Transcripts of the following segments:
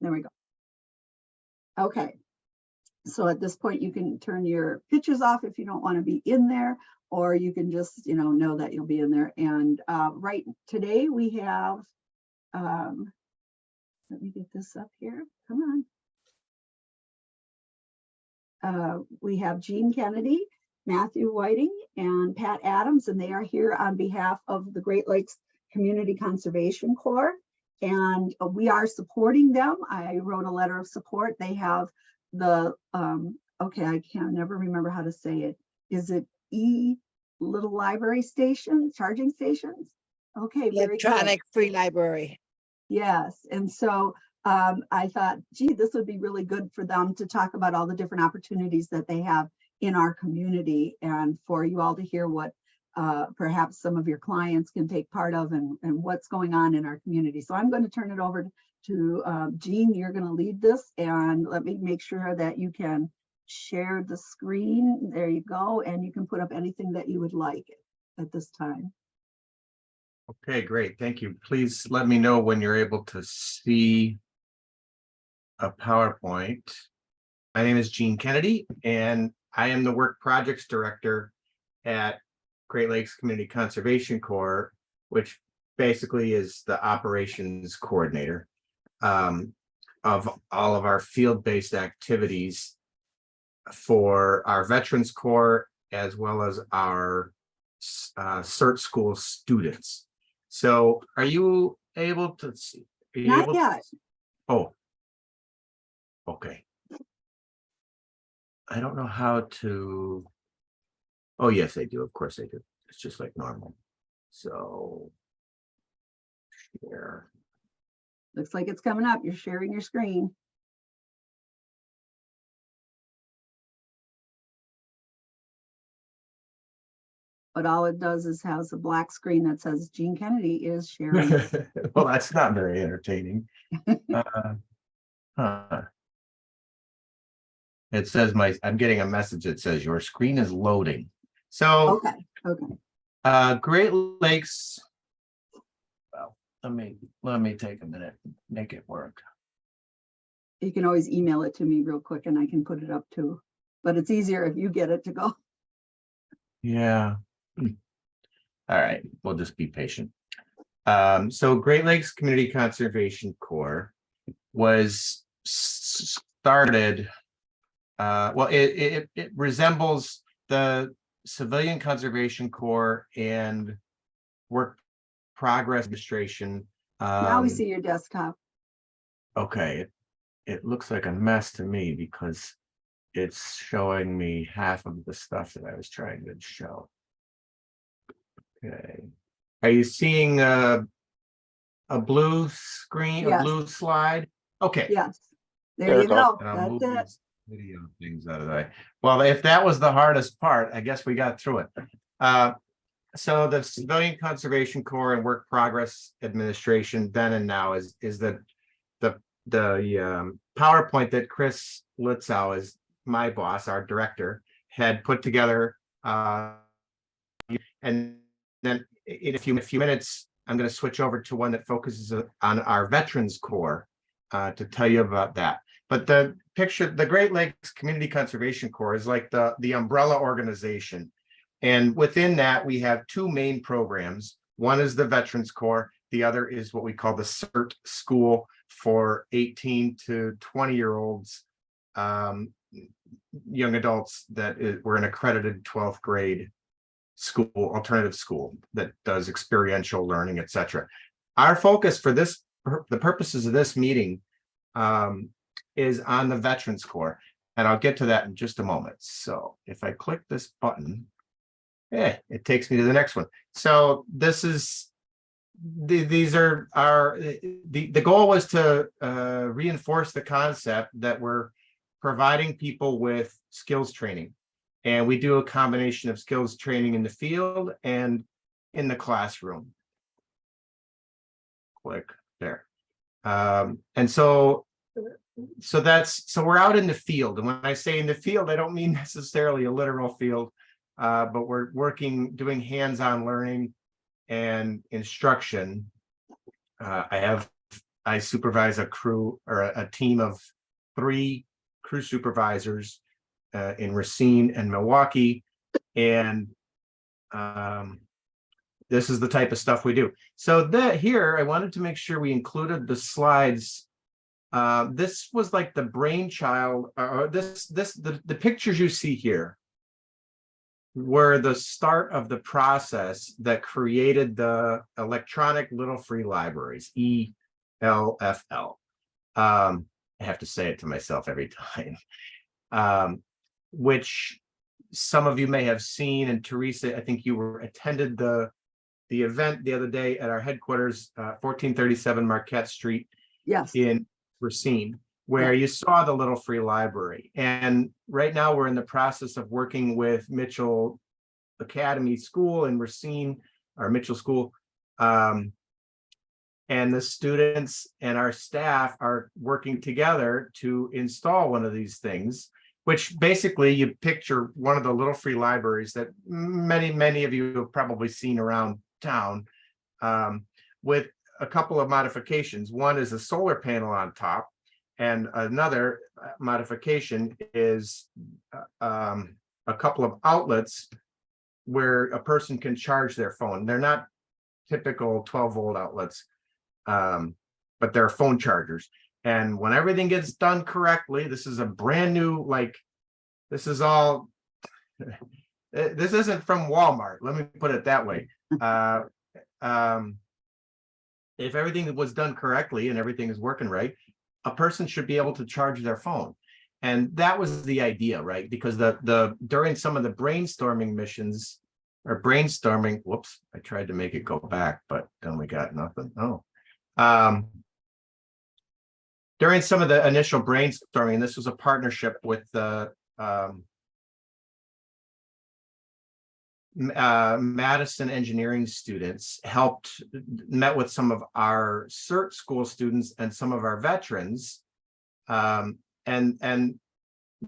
There we go. Okay. So at this point, you can turn your pictures off if you don't want to be in there, or you can just, know that you'll be in there. And right today we have, let me get this up here. Come on. We have Jean Kennedy, Matthew Whiting, and Pat Adams, and they are here on behalf of the Great Lakes Community Conservation Corps. And we are supporting them. I wrote a letter of support. They have the, okay, I can never remember how to say it. Is it little library station, charging stations? Okay, very good. Electronic free library. Yes, and so I thought, gee, this would be really good for them to talk about all the different opportunities that they have in our community, and for you all to hear what perhaps some of your clients can take part of, and what's going on in our community. So I'm going to turn it over to Jean. You're going to lead this, and let me make sure that you can share the screen. There you go, and you can put up anything that you would like at this time. Okay, great. Thank you. Please let me know when you're able to see a PowerPoint. My name is Jean Kennedy, and I am the Work Projects Director at Great Lakes Community Conservation Corps, which basically is the operations coordinator of all of our field-based activities for our Veterans Corps, as well as our CERT school students. So are you able to see? Not yet. Oh, okay. I don't know how to. Oh, yes, they do. Of course they do. It's just like normal. So share. Looks like it's coming up. You're sharing your screen. But all it does is has a black screen that says Jean Kennedy is sharing. Well, that's not very entertaining. It says I'm getting a message that says your screen is loading. So okay. Great Lakes. Well, let me take a minute, make it work. You can always email it to me real quick and I can put it up too. But it's easier if you get it to go. Yeah. All right, we'll just be patient. So Great Lakes Community Conservation Corps was started. Well, it resembles the Civilian Conservation Corps and Work Progress Administration. Now we see your desktop. Okay, it looks like a mess to me because it's showing me half of the stuff that I was trying to show. Okay, are you seeing a blue screen, yes. a blue slide? Okay. Yes, there you go. That's it. Video things out of the way. Well, if that was the hardest part, I guess we got through it. So the Civilian Conservation Corps and Work Progress Administration, then and now, is the PowerPoint that Chris Litzow, is my boss, our director, had put together. And then in a few minutes, I'm going to switch over to one that focuses on our Veterans Corps to tell you about that. But the picture, the Great Lakes Community Conservation Corps is like the umbrella organization. And within that, we have two main programs. One is the Veterans Corps. The other is what we call the CERT school for 18 to 20-year-olds, young adults that were an accredited 12th grade school, alternative school that does experiential learning, etc. Our focus for the purposes of this meeting is on the Veterans Corps, and I'll get to that in just a moment. So if I click this button, it takes me to the next one. So this is these are the goal was to reinforce the concept that we're providing people with skills training, and we do a combination of skills training in the field and in the classroom. Click there. And so we're out in the field, and when I say in the field, I don't mean necessarily a literal field, but we're doing hands-on learning and instruction. I have I supervise a crew or a team of 3 crew supervisors in Racine and Milwaukee. And this is the type of stuff we do. So that here, I wanted to make sure we included the slides. This was like the brainchild, the pictures you see here were the start of the process that created the electronic little free libraries, ELFL. I have to say it to myself every time, which some of you may have seen. And Teresa, I think you attended the event the other day at our headquarters, 1437 Marquette Street Yes. in Racine, where you saw the little free library. And right now we're in the process of working with Mitchell Academy School in Racine, or Mitchell School. And the students and our staff are working together to install one of these things, which basically you picture one of the little free libraries that many of you have probably seen around town, with a couple of modifications. One is a solar panel on top, and another modification is a couple of outlets where a person can charge their phone. They're not typical 12-volt outlets, but they're phone chargers. And when everything gets done correctly, this is a brand new, like, this is all, this isn't from Walmart, let me put it that way. If everything was done correctly and everything is working right, a person should be able to charge their phone. And that was the idea, right? Because during some of the brainstorming missions or brainstorming, whoops, I tried to make it go back, but then we got nothing. Oh. During some of the initial brainstorming, this was a partnership with the Madison engineering students, met with some of our CERT school students and some of our veterans. And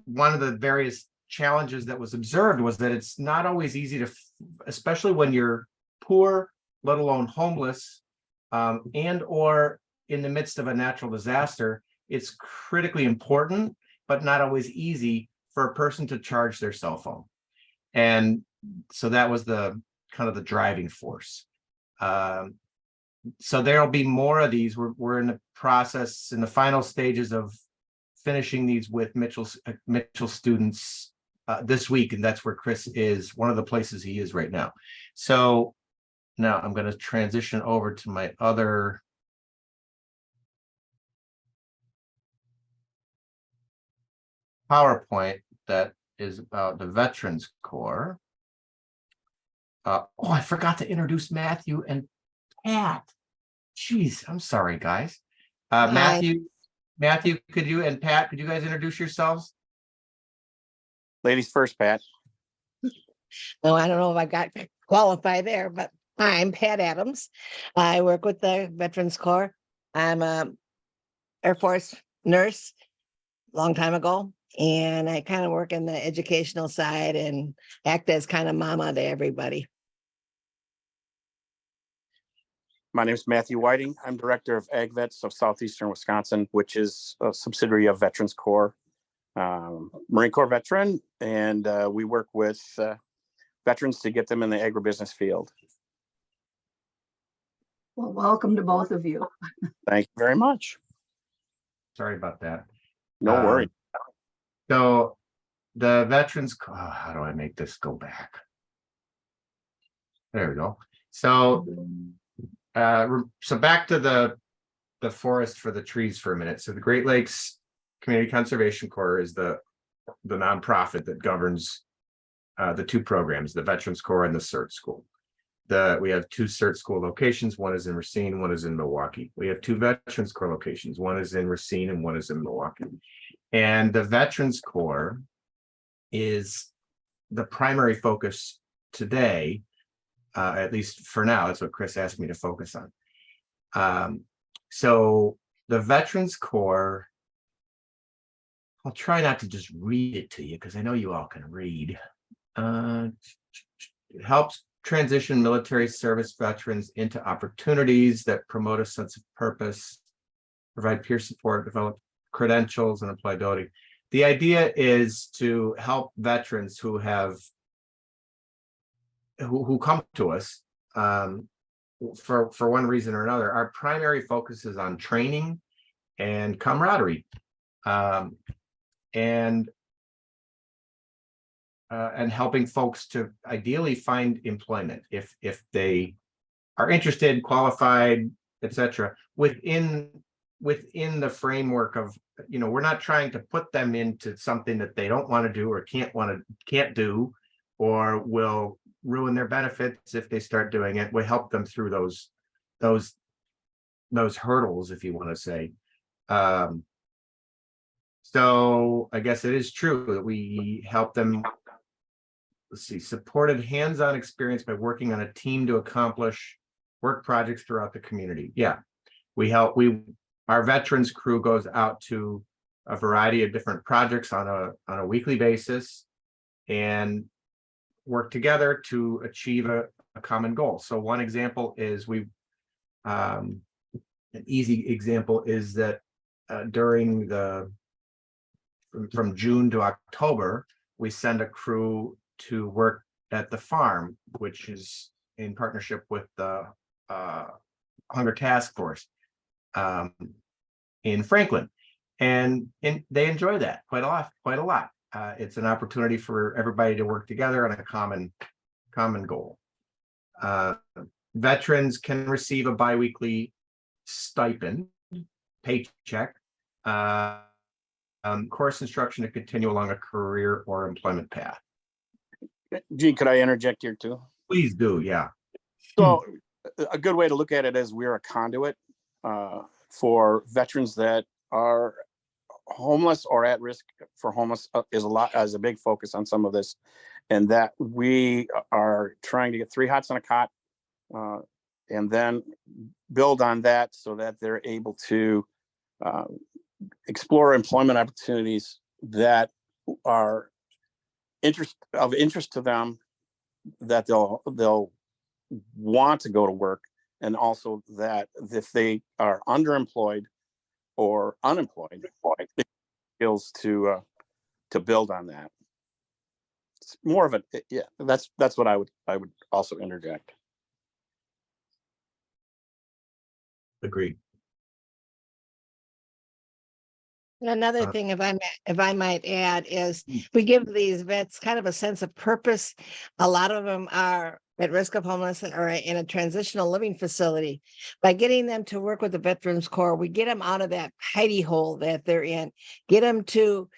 one of the various challenges that was observed was that it's not always easy to, especially when you're poor, let alone homeless, and or in the midst of a natural disaster, it's critically important, but not always easy for a person to charge their cell phone. And so that was the kind of the driving force. So there'll be more of these. We're in the process, in the final stages of finishing these with Mitchell students this week, and that's where Chris is, one of the places he is right now. So now I'm going to transition over to my other PowerPoint that is about the Veterans Corps. Oh, I forgot to introduce Matthew and Pat. Jeez, I'm sorry, guys. Matthew, could you, and Pat, could you guys introduce yourselves? Ladies first, Pat. No, I don't know if I got qualified there, but I'm Pat Adams. I work with the Veterans Corps. I'm a Air Force nurse long time ago, and I kind of work in the educational side and act as kind of mama to everybody. My name is Matthew Whiting. I'm Director of Ag Vets of Southeastern Wisconsin, which is a subsidiary of Veterans Corps, Marine Corps veteran, and we work with veterans to get them in the agribusiness field. Well, welcome to both of you. Thank you very much. Sorry about that. No worry. So the Veterans, how do I make this go back? There we go. So back to the forest for the trees for a minute. So the Great Lakes Community Conservation Corps is the nonprofit that governs the 2 programs, the Veterans Corps and the CERT School. We have 2 CERT School locations. One is in Racine, one is in Milwaukee. We have 2 Veterans Corps locations. One is in Racine and one is in Milwaukee. And the Veterans Corps is the primary focus today, at least for now. That's what Chris asked me to focus on. So the Veterans Corps, I'll try not to just read it to you because I know you all can read. It helps transition military service veterans into opportunities that promote a sense of purpose, provide peer support, develop credentials and employability. The idea is to help veterans who come to us for one reason or another. Our primary focus is on training and camaraderie, and helping folks to ideally find employment if they are interested, qualified, etc. Within the framework of, we're not trying to put them into something that they don't want to do or can't do, or will ruin their benefits if they start doing it. We help them through those hurdles, if you want to say. So I guess it is true that we help them, supported hands-on experience by working on a team to accomplish work projects throughout the community. Yeah, our veterans crew goes out to a variety of different projects on a weekly basis and work together to achieve a common goal. So one example is an easy example is that during from June to October, we send a crew to work at the farm, which is in partnership with the Hunger Task Force in Franklin, and they enjoy that quite a lot. It's an opportunity for everybody to work together on a common goal. Veterans can receive a biweekly stipend paycheck, course instruction to continue along a career or employment path. Gene, could I interject here too? Please do, yeah. So a good way to look at it is we're a conduit for veterans that are homeless or at risk for homeless. Is a big focus on some of this, and that we are trying to get 3 hots on a cot, and then build on that so that they're able to explore employment opportunities that are of interest to them, that they'll want to go to work, and also that if they are underemployed or unemployed, skills to build on that. It's more of that's what I would also interject. Agreed. Another thing, if I might add, is we give these vets kind of a sense of purpose. A lot of them are at risk of homelessness or in a transitional living facility. By getting them to work with the Veterans Corps, we get them out of that hidey hole that they're in, get them to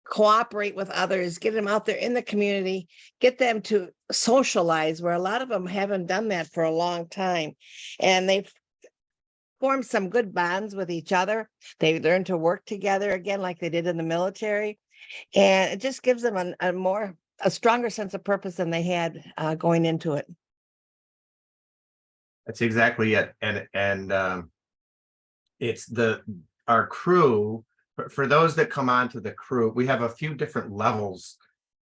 cooperate with others, get them out there in the community, get them to socialize, where a lot of them haven't done that for a long time. And they've formed some good bonds with each other. They learn to work together again, like they did in the military. And it just gives them a stronger sense of purpose than they had going into it. That's exactly it. And it's our crew, for those that come onto the crew, we have a few different levels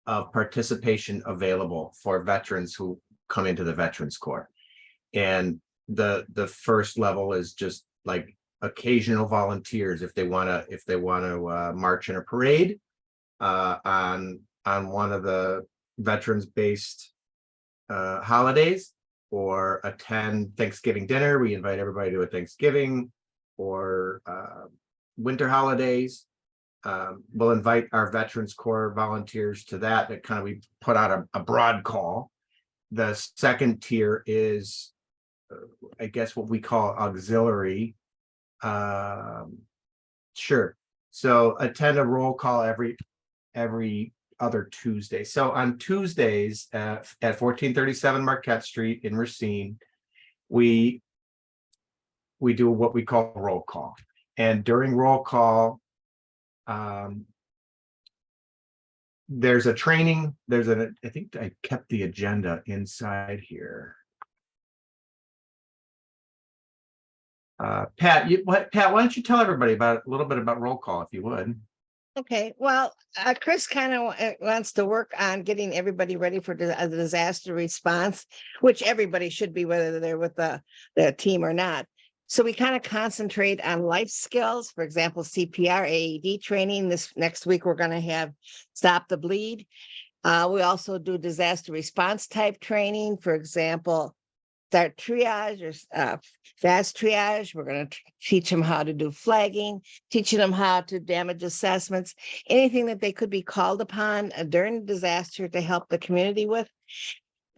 of participation available for veterans who come into the Veterans Corps. And the first level is just like occasional volunteers if they want to march in a parade on one of the veterans based holidays, or attend Thanksgiving dinner. We invite everybody to a Thanksgiving, or winter holidays. We'll invite our Veterans Corps volunteers to that. We put out a broad call. The second tier is I guess what we call auxiliary. Sure. So attend a roll call every other Tuesday. So on Tuesdays at 1437 Marquette Street in Racine, we do what we call roll call. And during roll call, there's a training. I think I kept the agenda inside here. Pat, why don't you tell everybody a little bit about roll call, if you would? Okay, well, Chris kind of wants to work on getting everybody ready for a disaster response, which everybody should be, whether they're with the team or not. So we kind of concentrate on life skills, for example, CPR, AED training. This next week, we're going to have Stop the Bleed. We also do disaster response type training, for example, start triage or fast triage. We're going to teach them how to do flagging, teaching them how to damage assessments, anything that they could be called upon during a disaster to help the community with.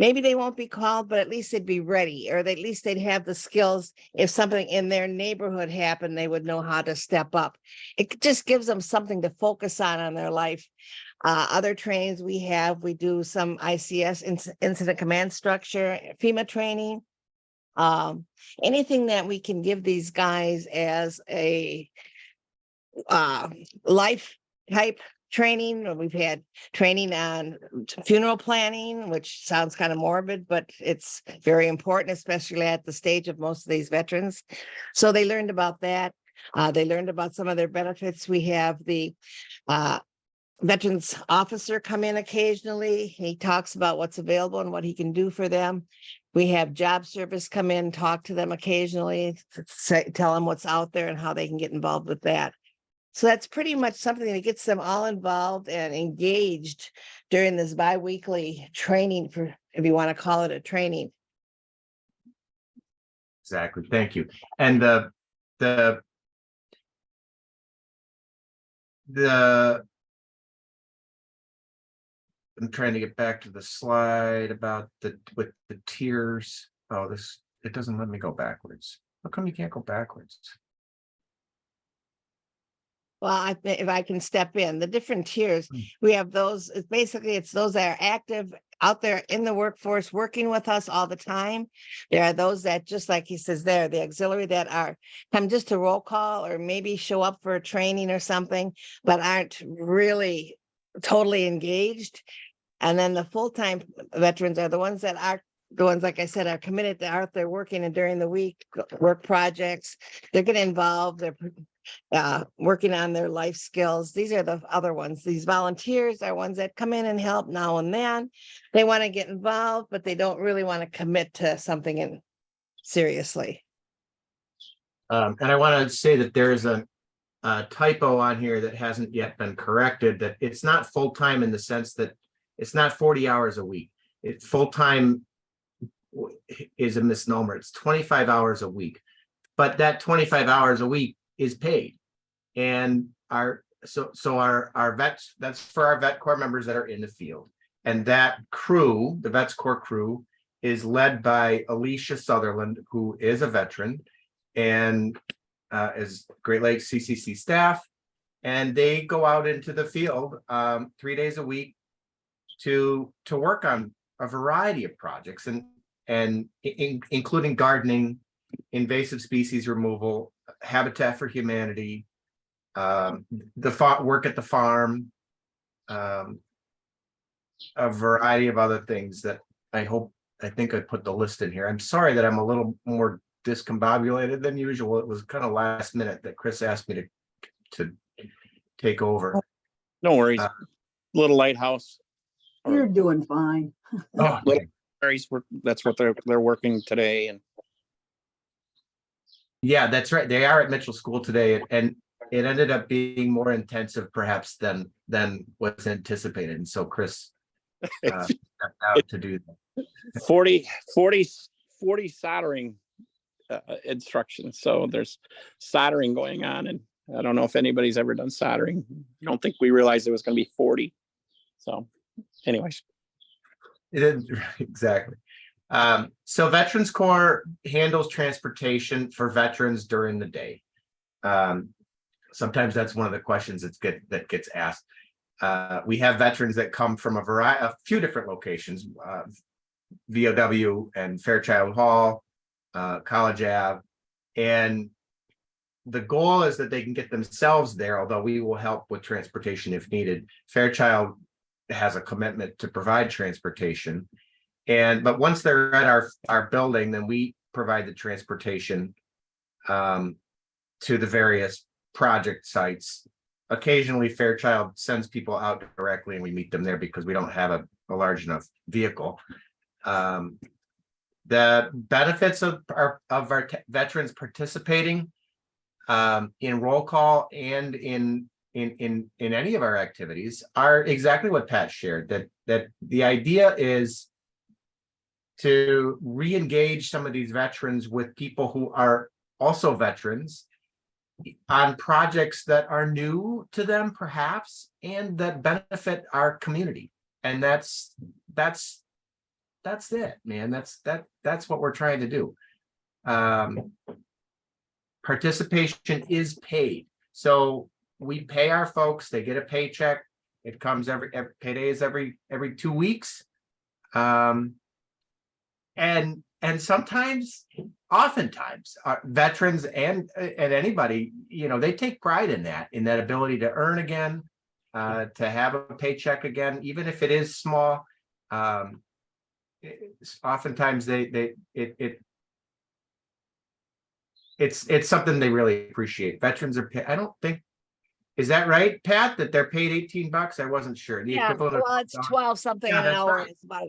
Maybe they won't be called, but at least they'd be ready, or at least they'd have the skills. If something in their neighborhood happened, they would know how to step up. It just gives them something to focus on their life. Other trainings we do some ICS, incident command structure, FEMA training. Anything that we can give these guys as a life type training. We've had training on funeral planning, which sounds kind of morbid, but it's very important, especially at the stage of most of these veterans. So they learned about that. They learned about some of their benefits. We have the veterans officer come in occasionally. He talks about what's available and what he can do for them. We have job service come in, talk to them occasionally, tell them what's out there and how they can get involved with that. So that's pretty much something that gets them all involved and engaged during this bi-weekly training, for, if you want to call it a training. Exactly. Thank you. And the I'm trying to get back to the slide about with the tiers. Oh, it doesn't let me go backwards. How come you can't go backwards? Well, if I can step in, the different tiers, we have those, it's those that are active out there in the workforce, working with us all the time. There are those that, just like he says there, the auxiliary that come just to roll call or maybe show up for a training or something, but aren't really totally engaged. And then the full-time veterans are the ones that are the ones, like I said, are committed to out there working, and during the week, work projects, they're getting involved. They're working on their life skills. These are the other ones. These volunteers are ones that come in and help now and then. They want to get involved, but they don't really want to commit to something seriously. And I want to say that there's a typo on here that hasn't yet been corrected, that it's not full-time in the sense that it's not 40 hours a week. It's full-time is a misnomer. It's 25 hours a week, but that 25 hours a week is paid. And our vets, that's for our vet corps members that are in the field. And that crew, the vets corps crew, is led by Alicia Sutherland, who is a veteran and is Great Lakes CCC staff. And they go out into the field 3 days a week to work on a variety of projects, including gardening, invasive species removal, Habitat for Humanity, the work at the farm, a variety of other things that I think I put the list in here. I'm sorry that I'm a little more discombobulated than usual. It was kind of last minute that Chris asked me to take over. No worries. Little lighthouse. You're doing fine. Oh, That's what they're working today. And yeah, that's right. They are at Mitchell School today, and it ended up being more intensive perhaps than was anticipated. And so Chris stepped out to do that. 40 soldering instructions. So there's soldering going on, and I don't know if anybody's ever done soldering. I don't think we realized it was going to be 40. So anyways. It is, exactly. So Veterans Corps handles transportation for veterans during the day. Sometimes that's one of the questions that gets asked. We have veterans that come from a few different locations, VOW and Fairchild Hall, College Ave, and the goal is that they can get themselves there, although we will help with transportation if needed. Fairchild has a commitment to provide transportation. But once they're at our building, then we provide the transportation to the various project sites. Occasionally, Fairchild sends people out directly and we meet them there because we don't have a large enough vehicle. The benefits of our veterans participating in roll call and in any of our activities are exactly what Pat shared, that the idea is to re-engage some of these veterans with people who are also veterans on projects that are new to them perhaps, and that benefit our community. And that's it, man. That's what we're trying to do. Participation is paid. So we pay our folks, they get a paycheck. It comes every payday is every 2 weeks. And sometimes, oftentimes, veterans and anybody, they take pride in that ability to earn again, to have a paycheck again, even if it is small. Oftentimes it's something they really appreciate. Veterans are paid. I don't think, is that right, Pat, that they're paid $18? I wasn't sure. The Yeah, equivalent well, it's 12 something Yeah, an that's hour. right. It's about,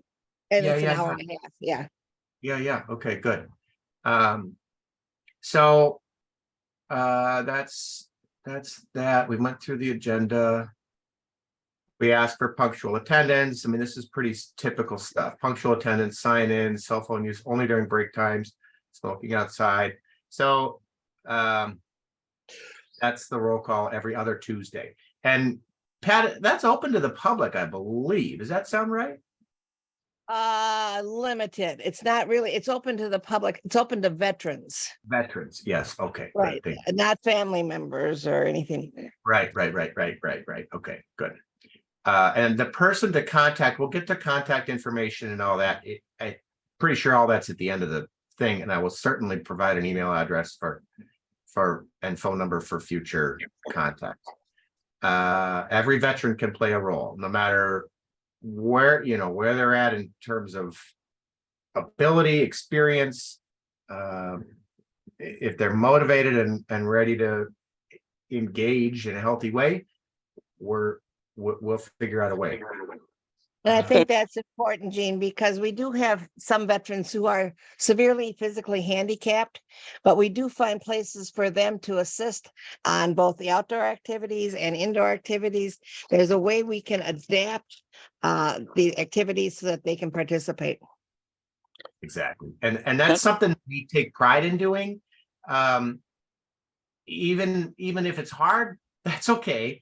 and Yeah, it's yeah, an hour yeah. and a half. Yeah. Yeah. Okay, good. So that's that. We went through the agenda. We asked for punctual attendance. I mean, this is pretty typical stuff. Punctual attendance, sign in, cell phone use only during break times, smoking outside. So that's the roll call every other Tuesday. And Pat, that's open to the public, I believe. Does that sound right? Limited. It's not really, it's open to the public. It's open to veterans. Veterans, yes. Okay. good, Right. thank you. Not family members or anything. Right. Okay, good. And the person to contact, we'll get the contact information and all that. I'm pretty sure all that's at the end of the thing, and I will certainly provide an email address for and phone number for future contact. Every veteran can play a role, no matter where they're at in terms of ability, experience. If they're motivated and ready to engage in a healthy way, we'll figure out a way. And I think that's important, Gene, because we do have some veterans who are severely physically handicapped, but we do find places for them to assist on both the outdoor activities and indoor activities. There's a way we can adapt the activities so that they can participate. Exactly. And that's something we take pride in doing. Even if it's hard, that's okay.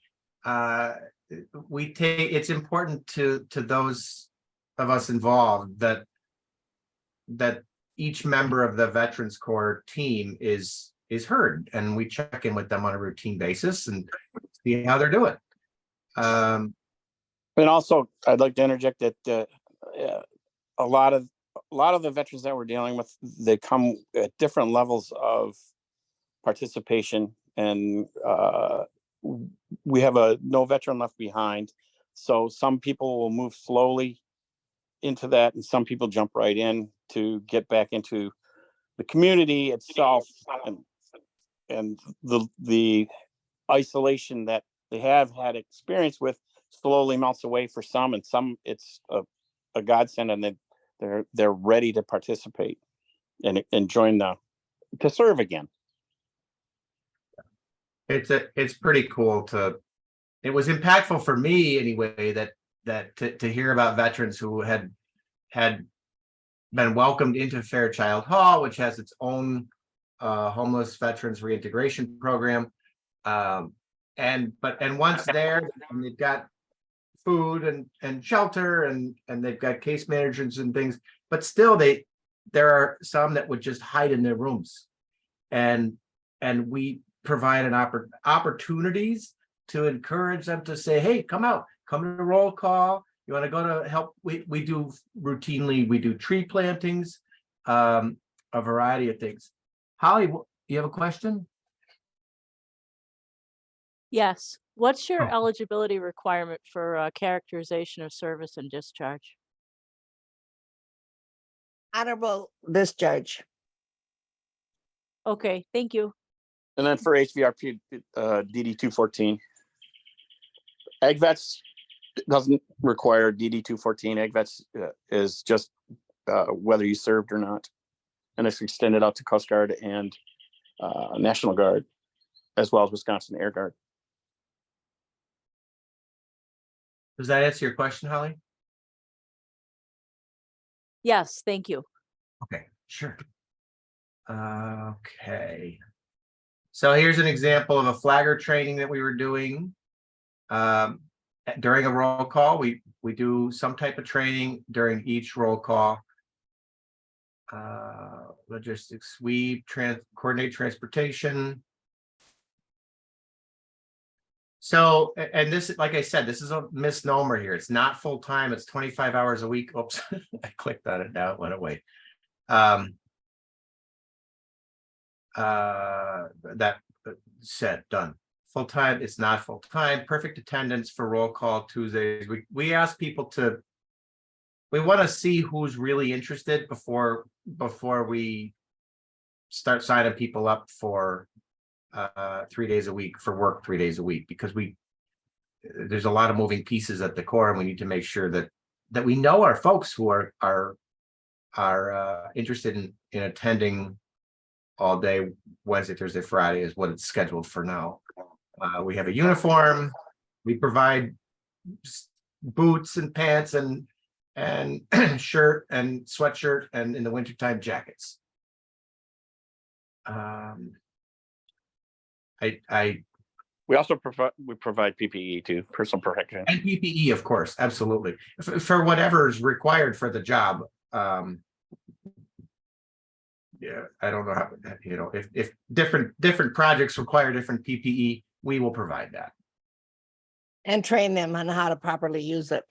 It's important to those of us involved that each member of the Veterans Corps team is heard, and we check in with them on a routine basis and see how they're doing. And also, I'd like to interject that a lot of the veterans that we're dealing with, they come at different levels of participation, and we have no veteran left behind. So some people will move slowly into that, and some people jump right in to get back into the community itself, and the isolation that they have had experience with slowly melts away for some, and some it's a godsend, and they're ready to participate and join to serve again. It's pretty cool it was impactful for me anyway, that to hear about veterans who had been welcomed into Fairchild Hall, which has its own homeless veterans reintegration program. And once there, and they've got food and shelter and they've got case managers and things, but still there are some that would just hide in their rooms. And we provide opportunities to encourage them to say, hey, come out, come to the roll call. You want to go to help? We do routinely, we do tree plantings, a variety of things. Holly, you have a question? Yes. What's your Oh. eligibility requirement for characterization of service and discharge? Honorable discharge. Okay, thank you. And then for HVRP, DD 214. Ag vets doesn't require DD 214. Ag vets is just whether you served or not. And it's extended out to Coast Guard and National Guard, as well as Wisconsin Air Guard. Does that answer your question, Holly? Yes, thank you. Okay, sure. Okay. So here's an example of a flagger training that we were doing. During a roll call, we do some type of training during each roll call. Logistics sweep, coordinate transportation. So, and this, like I said, this is a misnomer here. It's not full time. It's 25 hours a week. Oops, I clicked on it now. It went away. That said, done. Full time. It's not full time. Perfect attendance for roll call Tuesdays. We ask people to. We want to see who's really interested before we start signing people up for 3 days a week for work 3 days a week, because there's a lot of moving pieces at the core, and we need to make sure that we know our folks who are interested in attending all day Wednesday, Thursday, Friday is what it's scheduled for now. We have a uniform. We provide boots and pants and shirt and sweatshirt, and in the wintertime jackets. We also provide PPE too, personal protection. And PPE, of course, absolutely, for whatever is required for the job. Yeah, I don't know how, if different projects require different PPE, we will provide that. And train them on how to properly use it.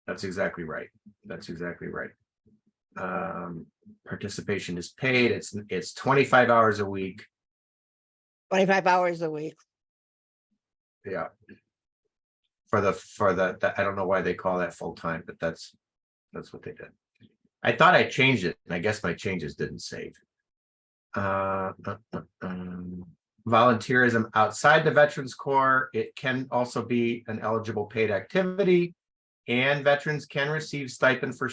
That's exactly right. That's exactly right. Participation is paid. It's 25 hours a week. 25 hours a week. Yeah. For the I don't know why they call that full time, but that's what they did. I thought I changed it, and I guess my changes didn't save. Volunteerism outside the Veterans Corps. It can also be an eligible paid activity, and veterans can receive stipend for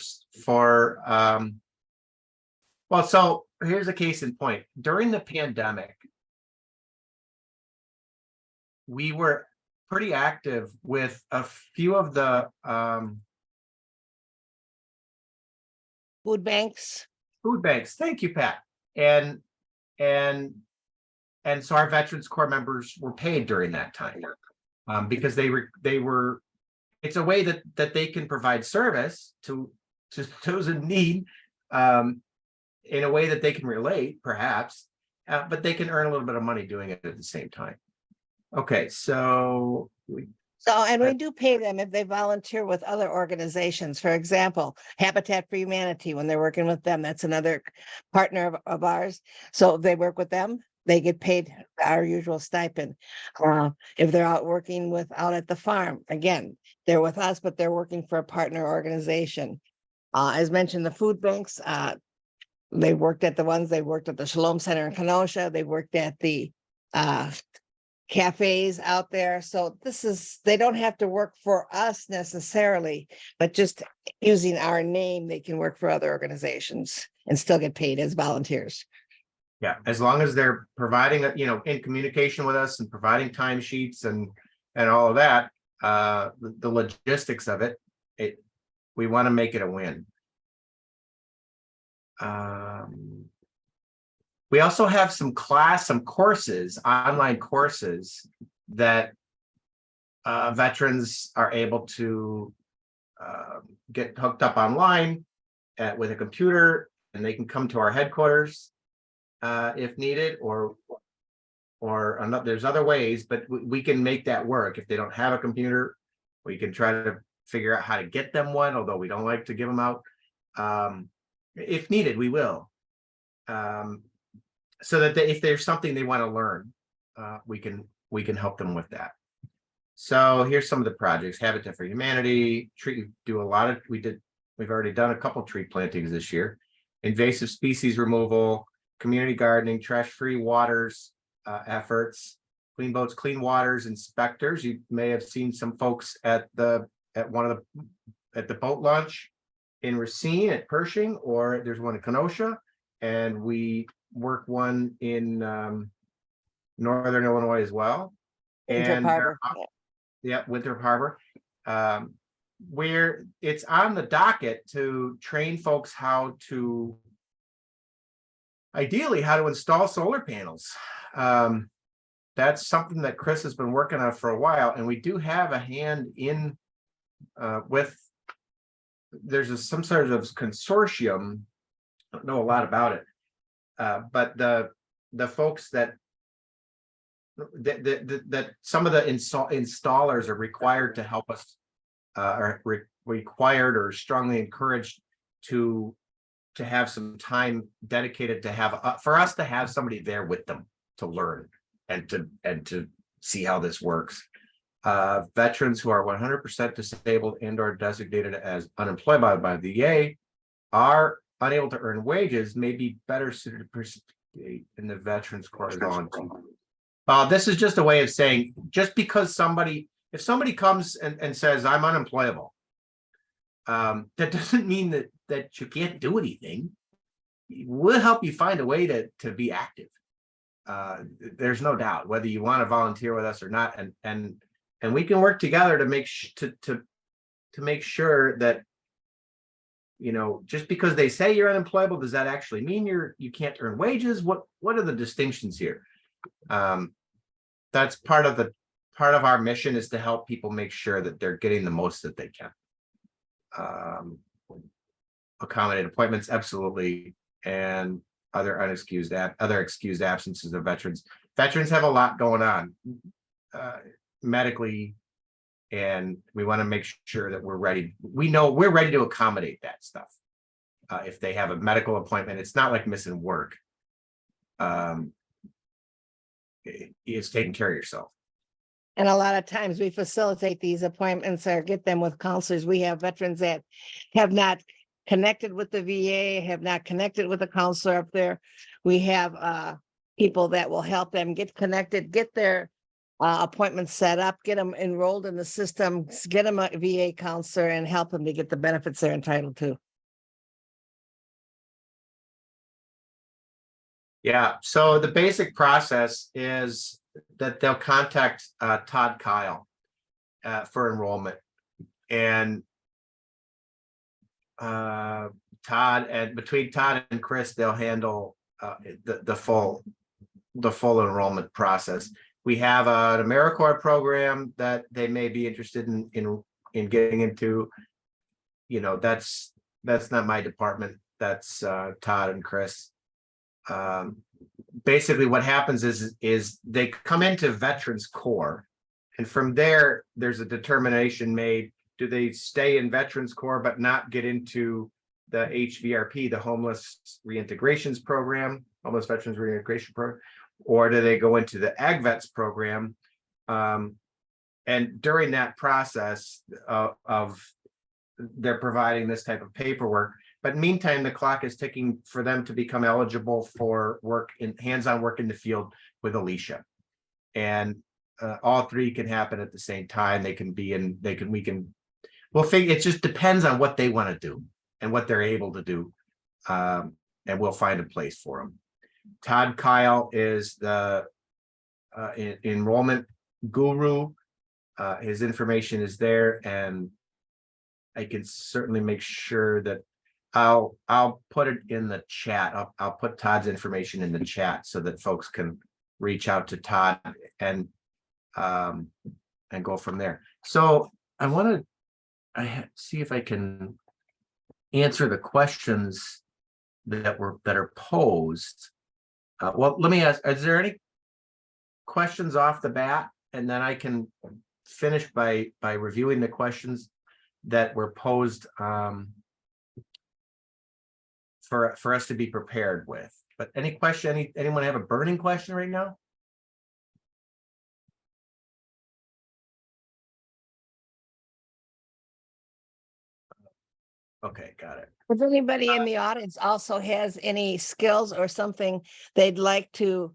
well, so here's a case in point. During the pandemic, we were pretty active with a few of the Food banks. Thank you, Pat. And so our Veterans Corps members were paid during that time, because they were. It's a way that they can provide service to those in need, in a way that they can relate, perhaps, but they can earn a little bit of money doing it at the same time. Okay, so And we do pay them if they volunteer with other organizations. For example, Habitat for Humanity, when they're working with them, that's another partner of ours. So if they work with them, they get paid our usual stipend. If they're out working out at the farm, again, they're with us, but they're working for a partner organization. As mentioned, the food banks, they worked at the Shalom Center in Kenosha. They worked at the cafes out there. So they don't have to work for us necessarily, but just using our name, they can work for other organizations and still get paid as volunteers. yeah, as long as they're providing, in communication with us and providing timesheets and all of that, the logistics of it, we want to make it a win. We also have some courses, online courses that veterans are able to get hooked up online with a computer, and they can come to our headquarters if needed, or there's other ways, but we can make that work. If they don't have a computer, we can try to figure out how to get them one, although we don't like to give them out. If needed, we will. So that if there's something they want to learn, we can help them with that. So here's some of the projects: Habitat for Humanity, we've already done a couple tree plantings this year, invasive species removal, community gardening, trash-free waters efforts, clean boats, clean waters inspectors. You may have seen some folks at the boat launch in Racine at Pershing, or there's one in Kenosha, and we work one in Northern Illinois as well. Winthrop And Harbor. yeah, Winthrop Harbor, where it's on the docket to train folks how to, ideally, how to install solar panels. That's something that Chris has been working on for a while, and we do have a hand in with. There's some sort of consortium. I don't know a lot about it, but the folks that some of the installers are required to help us, are required or strongly encouraged to have some time dedicated to have for us to have somebody there with them to learn and to see how this works. Veterans who are 100% disabled and or designated as unemployable by the VA are unable to earn wages may be better suited to participate in the Veterans Court volunteer. This is just a way of saying, just because if somebody comes and says, I'm unemployable, that doesn't mean that you can't do anything. We'll help you find a way to be active. There's no doubt, whether you want to volunteer with us or not, and we can work together to make make sure that, just because they say you're unemployable, does that actually mean you can't earn wages? What are the distinctions here? That's part of our mission, is to help people make sure that they're getting the most that they can. Accommodate appointments, absolutely, and other excused absences of veterans. Veterans have a lot going on medically, and we want to make sure that we're ready. We're ready to accommodate that stuff. If they have a medical appointment, it's not like missing work. It's taking care of yourself. And a lot of times we facilitate these appointments or get them with counselors. We have veterans that have not connected with the VA, have not connected with a counselor up there. We have people that will help them get connected, get their appointments set up, get them enrolled in the system, get them a VA counselor, and help them to get the benefits they're entitled to. Yeah, so the basic process is that they'll contact Todd Kyle for enrollment, and between Todd and Chris, they'll handle the full enrollment process. We have an AmeriCorps program that they may be interested in getting into. That's not my department. That's Todd and Chris. Basically what happens is they come into Veterans Corps, and from there's a determination made. Do they stay in Veterans Corps but not get into the HVRP, the Homeless Veterans Reintegration Program, or do they go into the AgVets program? And during that process of they're providing this type of paperwork, but meantime, the clock is ticking for them to become eligible for hands-on work in the field with Alicia. And all three can happen at the same time. We'll figure, it just depends on what they want to do and what they're able to do. And we'll find a place for them. Todd Kyle is the enrollment guru. His information is there, and I can certainly make sure that I'll put it in the chat. I'll put Todd's information in the chat so that folks can reach out to Todd and go from there. So I want to see if I can answer the questions that are posed. Well, let me ask, is there any questions off the bat? And then I can finish by reviewing the questions that were posed for us to be prepared with. But any question, anyone have a burning question right now? Okay, got it. If anybody in the audience also has any skills or something they'd like to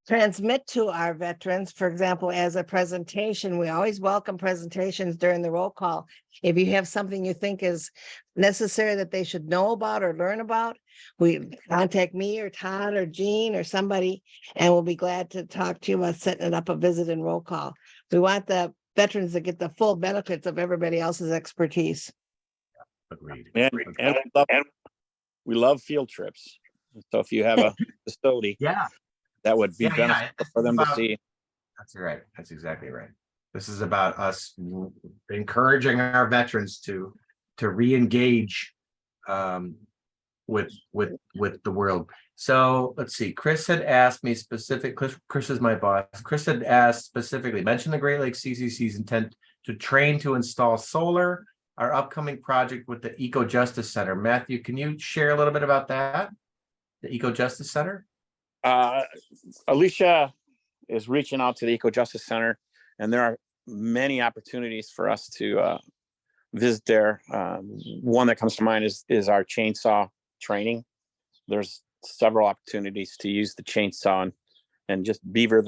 transmit to our veterans, for example, as a presentation. We always welcome presentations during the roll call. If you have something you think is necessary that they should know about or learn about, contact me or Todd or Jean or somebody, and we'll be glad to talk to you about setting up a visit and roll call. We want the veterans to get the full benefits of everybody else's expertise. Agreed. And we love field trips. So if you have a facility, Yeah, that would be yeah. beneficial for them to see. That's right. That's exactly right. This is about us encouraging our veterans to re-engage with the world. So let's see. Chris had asked me specific. Chris is my boss. Chris had asked specifically, mention the Great Lakes CCC's intent to train to install solar. Our upcoming project with the Eco Justice Center. Matthew, can you share a little bit about that? The Eco Justice Center? Alicia is reaching out to the Eco Justice Center, and there are many opportunities for us to visit there. One that comes to mind is our chainsaw training. There's several opportunities to use the chainsaw and just beaver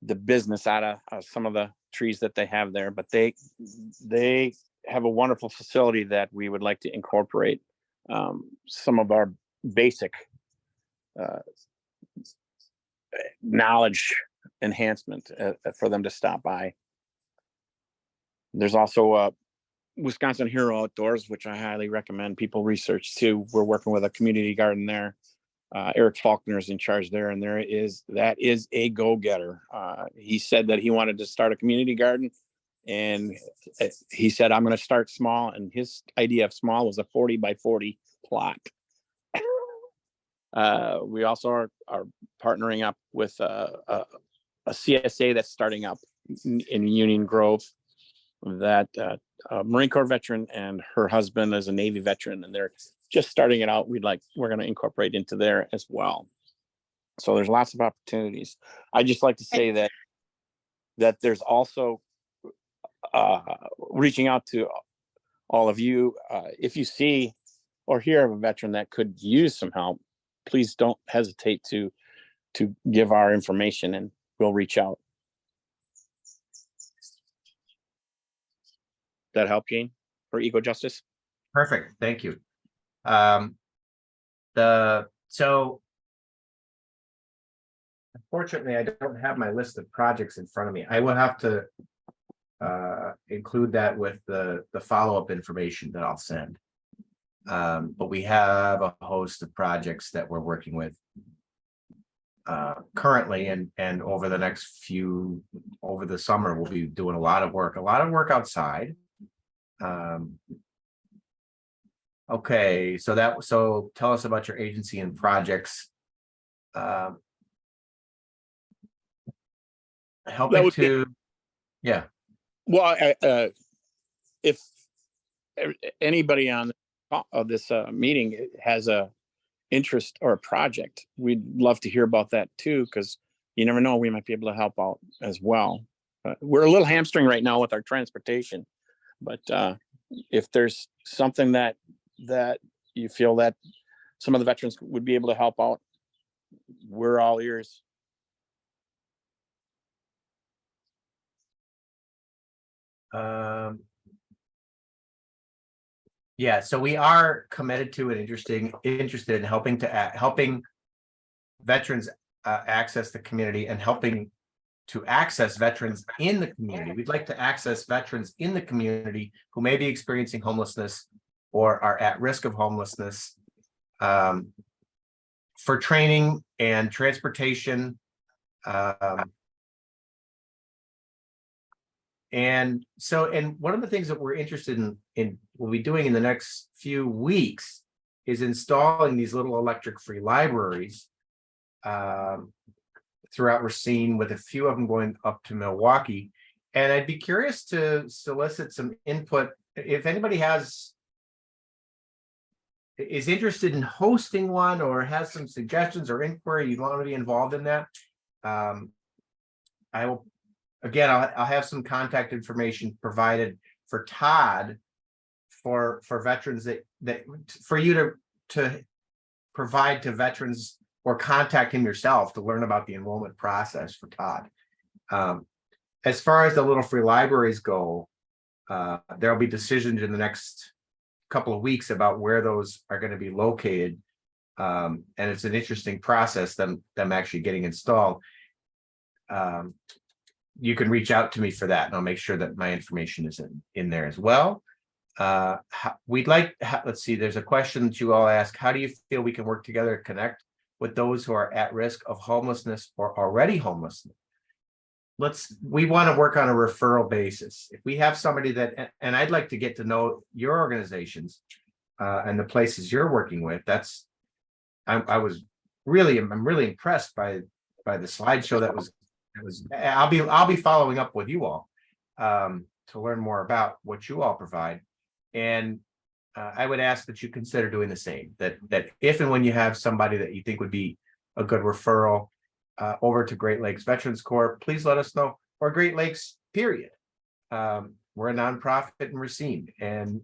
the business out of some of the trees that they have there. But they have a wonderful facility that we would like to incorporate some of our basic knowledge enhancement for them to stop by. There's also Wisconsin Hero Outdoors, which I highly recommend people research too. We're working with a community garden there. Eric Faulkner is in charge there, and that is a go-getter. He said that he wanted to start a community garden, and he said, I'm going to start small. And his idea of small was a 40 by 40 plot. We also are partnering up with a CSA that's starting up in Union Grove, that a Marine Corps veteran and her husband is a Navy veteran, and they're just starting it out. We're going to incorporate into there as well. So there's lots of opportunities. I just like to say that there's also reaching out to all of you. If you see or hear of a veteran that could use some help, please don't hesitate to give our information, and we'll reach out. That help, Gene, for Eco Justice? Perfect. Thank you. So unfortunately, I don't have my list of projects in front of me. I will have to include that with the follow-up information that I'll send. But we have a host of projects that we're working with currently, and over the next over the summer, we'll be doing a lot of work outside. Okay, so tell us about your agency and projects. Helping to, yeah. Well, if anybody on this meeting has a interest or a project, we'd love to hear about that too, because you never know, we might be able to help out as well. We're a little hamstring right now with our transportation, but if there's something that you feel that some of the veterans would be able to help out, we're all ears. Yeah, so we are committed to and interested in helping veterans access the community, and helping to access veterans in the community. We'd like to access veterans in the community who may be experiencing homelessness or are at risk of homelessness, for training and transportation. And one of the things that we're interested in we'll be doing in the next few weeks is installing these little electric-free libraries throughout Racine, with a few of them going up to Milwaukee. And I'd be curious to solicit some input. If anybody is interested in hosting one, or has some suggestions or inquiry, you'd want to be involved in that, I will. Again, I'll have some contact information provided for Todd for veterans that for you to provide to veterans or contact him yourself to learn about the enrollment process for Todd. As far as the Little Free Libraries go, there'll be decisions in the next couple of weeks about where those are going to be located. And it's an interesting process, them actually getting installed. You can reach out to me for that, and I'll make sure that my information is in there as well. Let's see, there's a question that you all ask: how do you feel we can work together to connect with those who are at risk of homelessness or already homeless? We want to work on a referral basis. If we have somebody that, and I'd like to get to know your organizations and the places you're working with. I'm really impressed by the slideshow that was. I'll be following up with you all to learn more about what you all provide, and I would ask that you consider doing the same. That if and when you have somebody that you think would be a good referral over to Great Lakes Veterans Corps, please let us know. Or Great Lakes, period. We're a nonprofit in Racine, and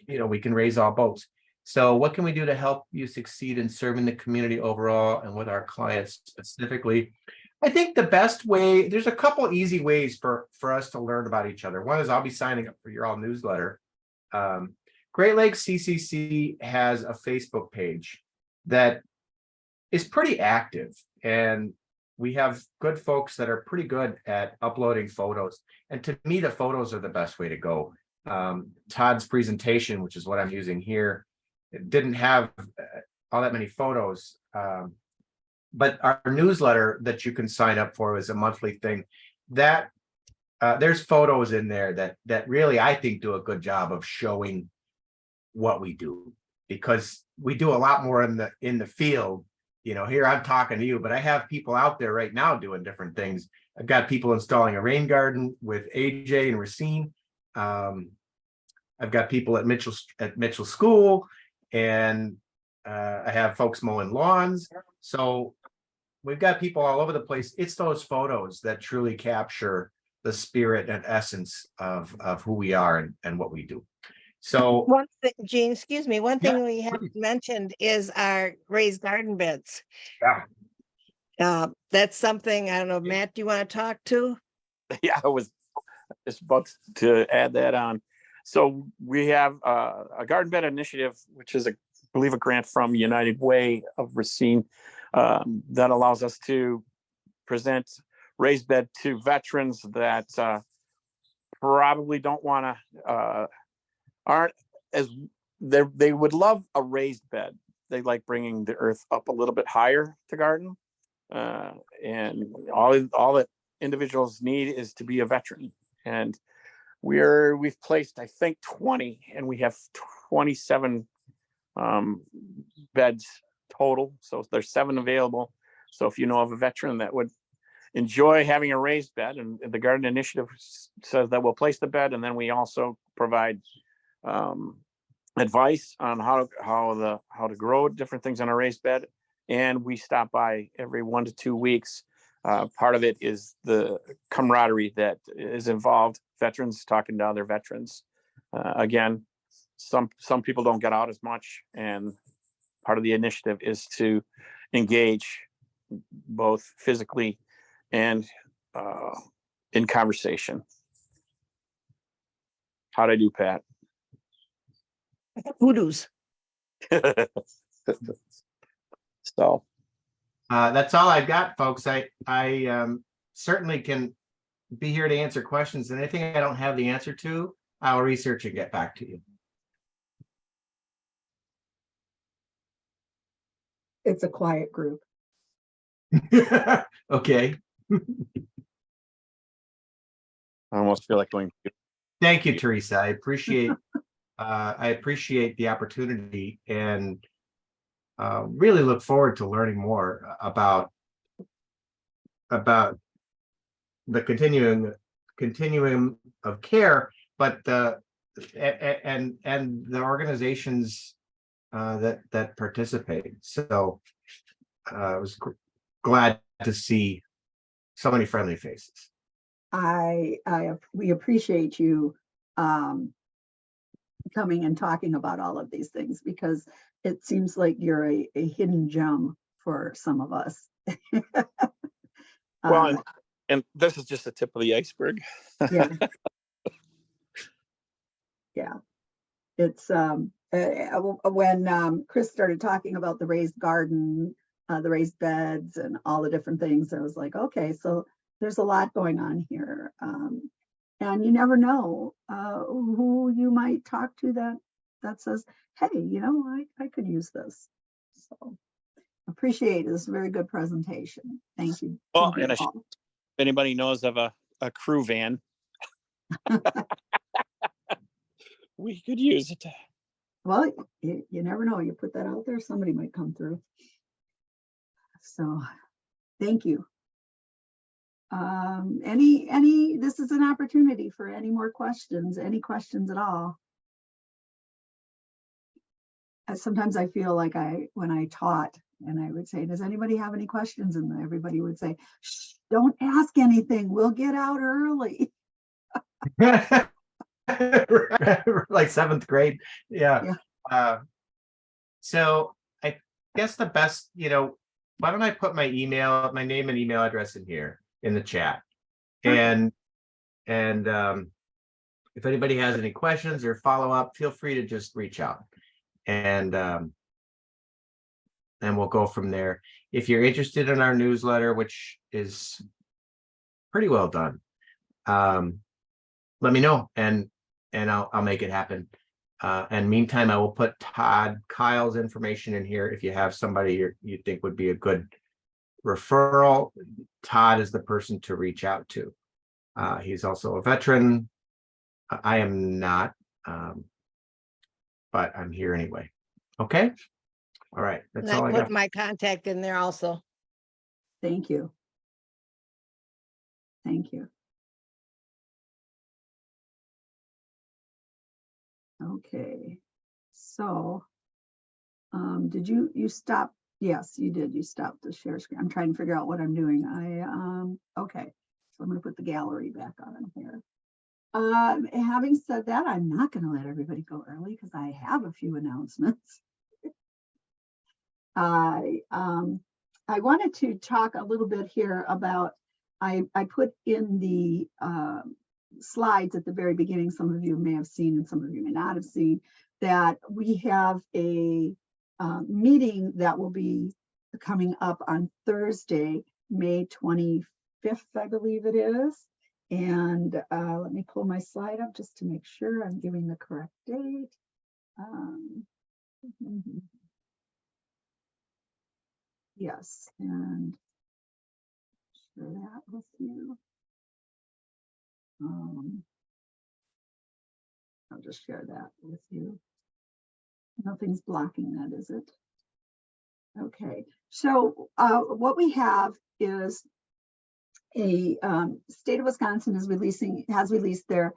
we can raise all boats. So what can we do to help you succeed in serving the community overall and with our clients specifically? I think the best way, there's a couple easy ways for us to learn about each other. One is I'll be signing up for your all newsletter. Great Lakes CCC has a Facebook page that is pretty active, and we have good folks that are pretty good at uploading photos. And to me, the photos are the best way to go. Todd's presentation, which is what I'm using here, it didn't have all that many photos, but our newsletter that you can sign up for is a monthly thing. That there's photos in there that really, I think, do a good job of showing what we do, because we do a lot more in the field. Here I'm talking to you, but I have people out there right now doing different things. I've got people installing a rain garden with AJ and Racine. I've got people at Mitchell School, and I have folks mowing lawns. So we've got people all over the place. It's those photos that truly capture the spirit and essence of who we are and what we do. So one thing, Gene, excuse me, one thing we haven't please. mentioned is our raised garden beds. Yeah. That's something, I don't know, Matt, do you want to talk to? Yeah, I was just about to add that on. So we have a garden bed initiative, which is, I believe, a grant from United Way of Racine that allows us to present raised bed to veterans that probably don't want to, aren't as, they would love a raised bed. They like bringing the earth up a little bit higher to garden. And all that individuals need is to be a veteran. And we've placed, I think, 20, and we have 27 beds total. So there's 7 available. So if you know of a veteran that would enjoy having a raised bed, and the garden initiative says that we'll place the bed, and then we also provide advice on how to grow different things on a raised bed. And we stop by every 1 to 2 weeks. Part of it is the camaraderie that is involved, veterans talking to other veterans. Again, some people don't get out as much, and part of the initiative is to engage both physically and in conversation. How'd I do, Pat? Hoodoos. So That's all I've got, folks. I certainly can be here to answer questions, and anything I don't have the answer to, I'll research and get back to you. It's a quiet group. Okay. I almost feel like going. Thank you, Teresa. I appreciate the opportunity, and really look forward to learning more about the continuum of care, but the organizations that participate. So I was glad to see so many friendly faces. We appreciate you coming and talking about all of these things, because it seems like you're a hidden gem for some of us. Well, and this is just the tip of the iceberg. Yeah. Yeah. It's when Chris started talking about the raised garden, the raised beds and all the different things, I was like, okay, so there's a lot going on here. And you never know who you might talk to that says, hey, I could use this. So appreciate it. It's a very good presentation. Thank you. Well, Thank you and if all. anybody knows of a crew van, we could use it. Well, you never know. You put that out there, somebody might come through. So thank you. This is an opportunity for any more questions, any questions at all. Sometimes I feel like when I taught and I would say, does anybody have any questions? And everybody would say, shh, don't ask anything. We'll get out early. Like 7th grade. Yeah. So I guess the best, why don't I put my name and email address in here in the chat. And if anybody has any questions or follow up, feel free to just reach out. And we'll go from there. If you're interested in our newsletter, which is pretty well done, let me know and I'll make it happen. And meantime, I will put Kyle's information in here. If you have somebody you think would be a good referral, Todd is the person to reach out to. He's also a veteran. I am not, but I'm here anyway. Okay. All right. That's And all I I put got. my contact in there also. Thank you. Thank you. Okay. So, did you stop? Yes, you did. You stopped the share screen. I'm trying to figure out what I'm doing. Okay. So I'm going to put the gallery back on here. Having said that, I'm not going to let everybody go early because I have a few announcements. I wanted to talk a little bit here about, I put in the slides at the very beginning, some of you may have seen and some of you may not have seen, that we have a meeting that will be coming up on Thursday, May 25th, I believe it is. And let me pull my slide up just to make sure I'm giving the correct date. Yes, and share that with you. I'll just share that with you. Nothing's blocking that, is it? Okay, so what we have is a state of Wisconsin has released their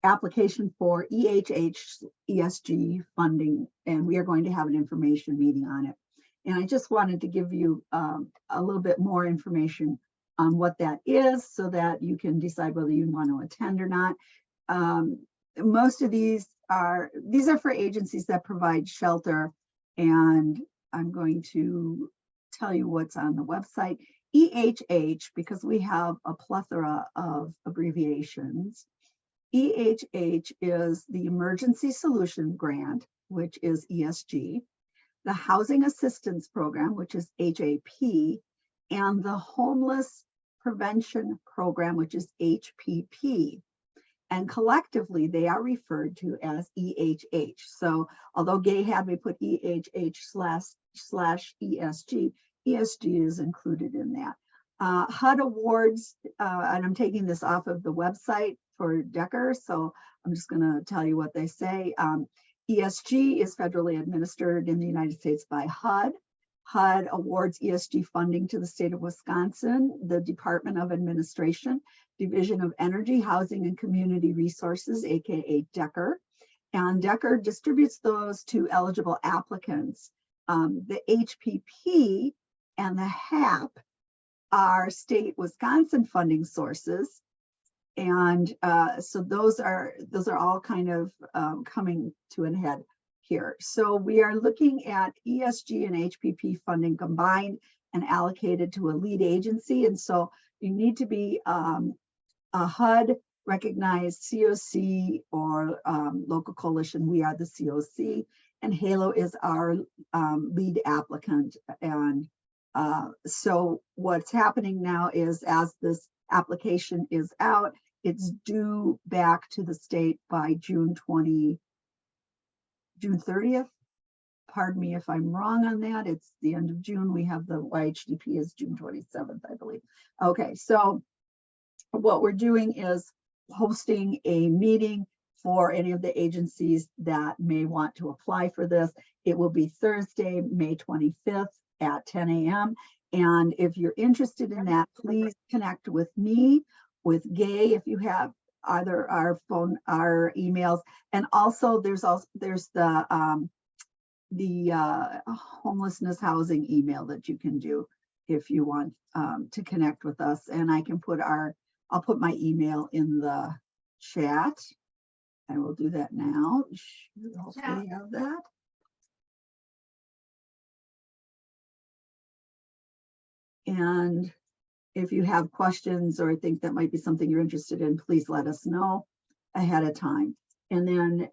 application for EHH ESG funding, and we are going to have an information meeting on it. And I just wanted to give you a little bit more information on what that is so that you can decide whether you want to attend or not. Most of these are for agencies that provide shelter, and I'm going to tell you what's on the website. EHH, because we have a plethora of abbreviations. EHH is the Emergency Solution Grant, which is ESG, the Housing Assistance Program, which is HAP, and the Homeless Prevention Program, which is HPP. And collectively, they are referred to as EHH. So although Gay had me put EHH/ESG, ESG is included in that. HUD awards, and I'm taking this off of the website for Decker, so I'm just going to tell you what they say. ESG is federally administered in the United States by HUD. HUD awards ESG funding to the state of Wisconsin, the Department of Administration, Division of Energy, Housing, and Community Resources, aka Decker. And Decker distributes those to eligible applicants. The HPP and the HAP are state Wisconsin funding sources. And so those are all kind of coming to an head here. So we are looking at ESG and HPP funding combined and allocated to a lead agency. And so you need to be a HUD recognized CoC or local coalition. We are the CoC, and HALO is our lead applicant. And so what's happening now is, as this application is out, it's due back to the state by June 30th. Pardon me if I'm wrong on that. It's the end of June. We have the YHDP is June 27th, I believe. Okay, so what we're doing is hosting a meeting for any of the agencies that may want to apply for this. It will be Thursday, May 25th at 10 a.m. And if you're interested in that, please connect with me, with Gay, if you have either our phone, our emails, and also there's the homelessness housing email that you can do if you want to connect with us. And I can put I'll put my email in the chat. I will do that now. You should hopefully have that. And if you have questions or think that might be something you're interested in, please let us know ahead of time. And then,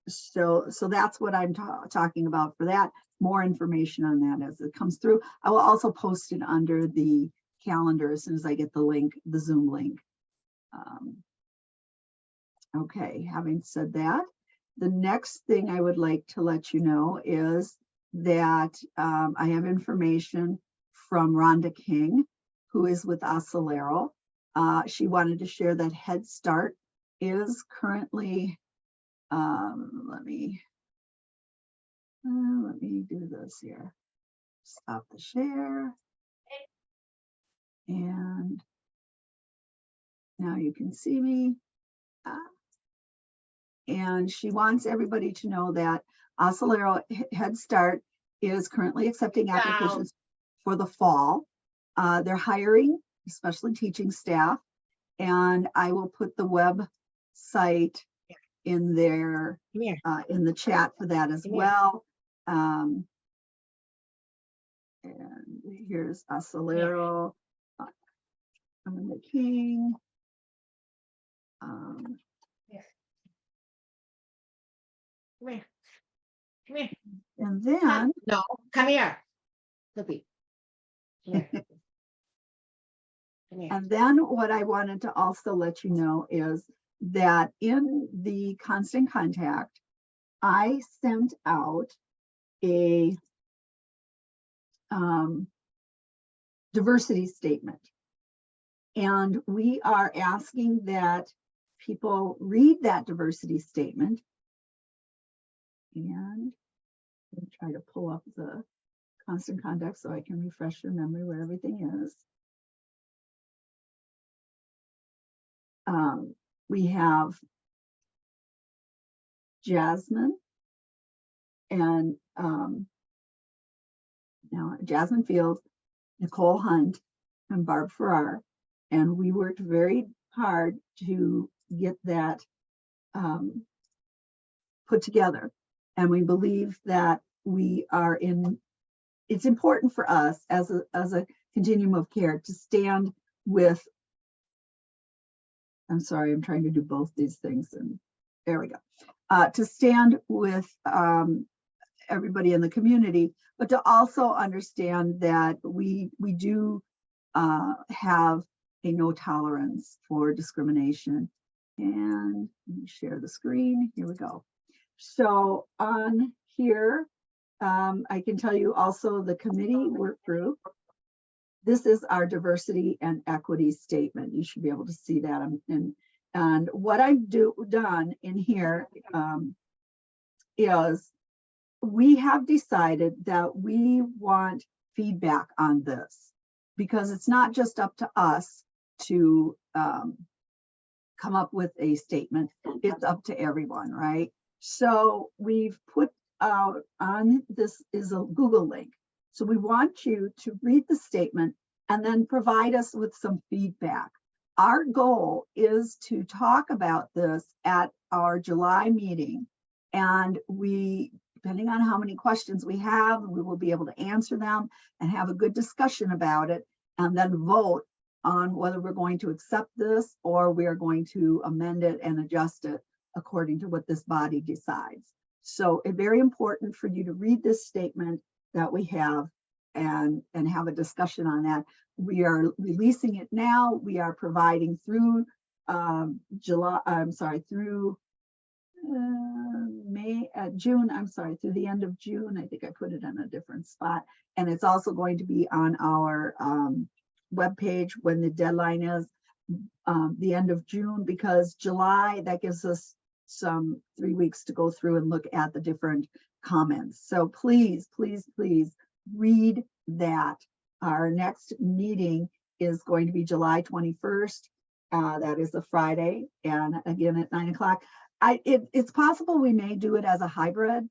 so that's what I'm talking about for that. More information on that as it comes through. I will also post it under the calendar as soon as I get the link, the Zoom link. Okay, having said that, the next thing I would like to let you know is that I have information from Rhonda King, who is with Acelero. She wanted to share that Head Start is currently, let me do this here. Stop the share. And now you can see me. And she wants everybody to know that Acelero Head Start is currently accepting applications for the fall. They're hiring, especially teaching staff, and I will put the website in there in the chat for that as well. And here's Acelero. I'm the King. Come here. Come here. And then No, come here. Loopy. Come here. Come here. And then what I wanted to also let you know is that in the Constant Contact, I sent out a diversity statement. And we are asking that people read that diversity statement. And let me try to pull up the Constant Contact so I can refresh your memory where everything is. We have Jasmine and now Jasmine Fields, Nicole Hunt, and Barb Farrar. And we worked very hard to get that put together. And we believe that we are it's important for us as a continuum of care to stand with, I'm sorry, I'm trying to do both these things, and there we go. To stand with everybody in the community, but to also understand that we do have a no tolerance for discrimination. And let me share the screen. Here we go. So on here, I can tell you also the committee work group. This is our diversity and equity statement. You should be able to see that. And what I've done in here is we have decided that we want feedback on this, because it's not just up to us to come up with a statement. It's up to everyone, right? So we've put out on this is a Google link. So we want you to read the statement and then provide us with some feedback. Our goal is to talk about this at our July meeting And we, depending on how many questions we have, we will be able to answer them and have a good discussion about it, and then vote on whether we're going to accept this or we are going to amend it and adjust it according to what this body decides. So it's very important for you to read this statement that we have and have a discussion on that. We are releasing it now. We are providing through through June, through the end of June. I think I put it in a different spot. And it's also going to be on our webpage when the deadline is the end of June, because July, that gives us some 3 weeks to go through and look at the different comments. So please, please, please read that. Our next meeting is going to be July 21st. That is a Friday, and again at 9 o'clock. It's possible we may do it as a hybrid,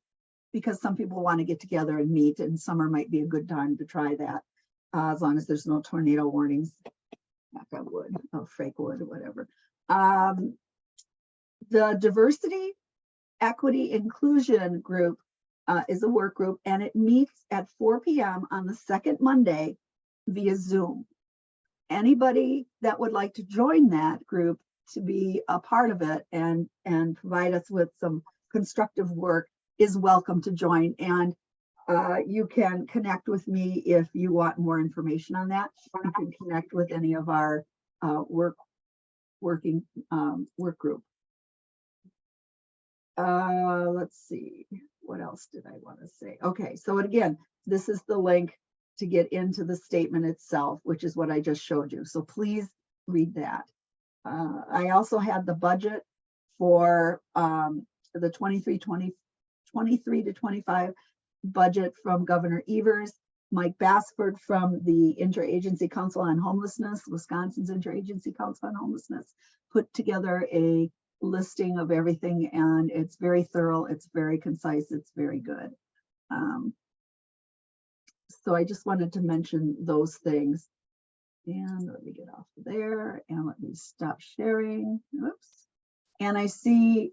because some people want to get together and meet, and summer might be a good time to try that, as long as there's no tornado warnings. Knock on wood, or fake wood, or whatever. The diversity, equity, inclusion group is a work group, and it meets at 4 p.m. on the second Monday via Zoom. Anybody that would like to join that group to be a part of it and provide us with some constructive work is welcome to join. And you can connect with me if you want more information on that. You can connect with any of our work group. Let's see, what else did I want to say? Okay, so again, this is the link to get into the statement itself, which is what I just showed you. So please read that. I also had the budget for the 23 to 25 budget from Governor Evers, Mike Bassford from the Interagency Council on Homelessness, Wisconsin's Interagency Council on Homelessness, put together a listing of everything, and it's very thorough, it's very concise, it's very good. So I just wanted to mention those things. And let me get off there and let me stop sharing. Oops. And I see,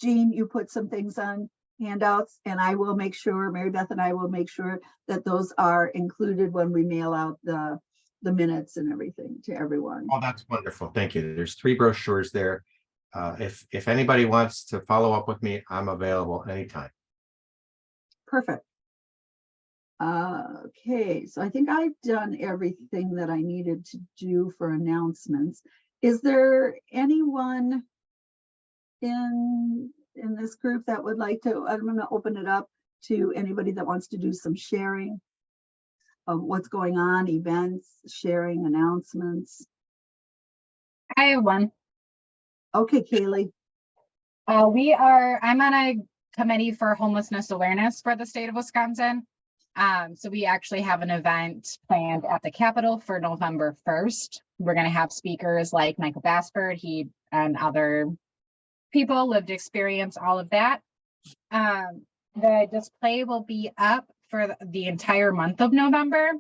Jean, you put some things on handouts, and I will make sure, Mary Beth and I will make sure that those are included when we mail out the minutes and everything to everyone. Oh, that's wonderful. Thank you. There's 3 brochures there. If anybody wants to follow up with me, I'm available anytime. Perfect. Okay, so I think I've done everything that I needed to do for announcements. Is there anyone in this group that would like to, I'm going to open it up to anybody that wants to do some sharing of what's going on, events, sharing, announcements? I have one. Okay, Kaylee. I'm on a committee for homelessness awareness for the state of Wisconsin. So we actually have an event planned at the Capitol for November 1st. We're going to have speakers like Michael Bassford, he and other people, lived experience, all of that. The display will be up for the entire month of November,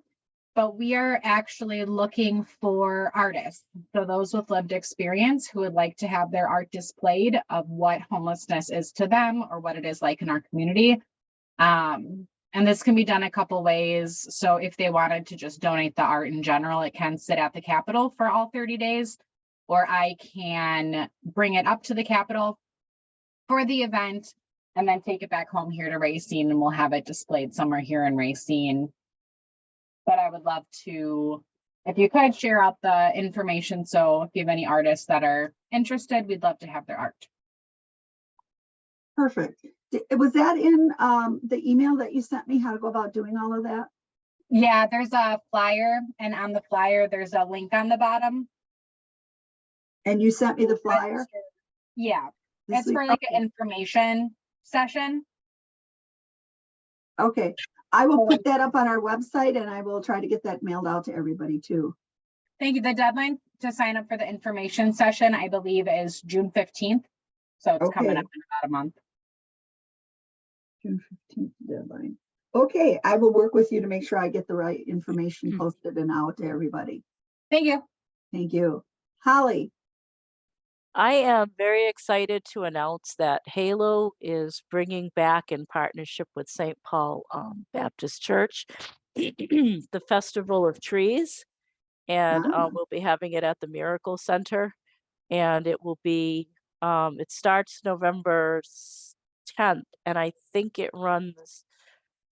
but we are actually looking for artists. So those with lived experience who would like to have their art displayed of what homelessness is to them or what it is like in our community. And this can be done a couple ways. So if they wanted to just donate the art in general, it can sit at the Capitol for all 30 days, or I can bring it up to the Capitol for the event and then take it back home here to Racine, and we'll have it displayed somewhere here in Racine. But I would love to, if you could share out the information. So if you have any artists that are interested, we'd love to have their art. Perfect. Was that in the email that you sent me, how to go about doing all of that? Yeah, there's a flyer, and on the flyer, there's a link on the bottom. And you sent me the flyer? Yeah, This it's week? for like Okay. an information session. Okay, I will put that up on our website, and I will try to get that mailed out to everybody too. Thank you. The deadline to sign up for the information session, I believe, is June 15th. So it's coming Okay. up in about a month. June 15th deadline. Okay, I will work with you to make sure I get the right information posted and out to everybody. Thank you. Thank you. Holly, I am very excited to announce that Halo is bringing back in partnership with St. Paul Baptist Church the Festival of Trees, and Ah, we'll be having it at the Miracle Center, and it will be it starts November 10th, and I think it runs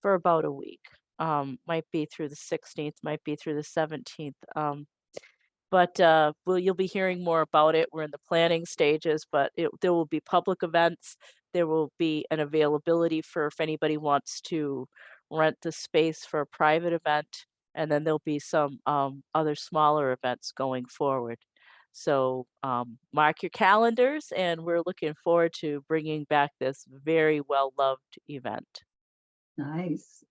for about a week. Might be through the 16th, might be through the 17th. But you'll be hearing more about it. We're in the planning stages, but there will be public events. There will be an availability for if anybody wants to rent the space for a private event, and then there'll be some other smaller events going forward. So mark your calendars, and we're looking forward to bringing back this very well-loved event. nice.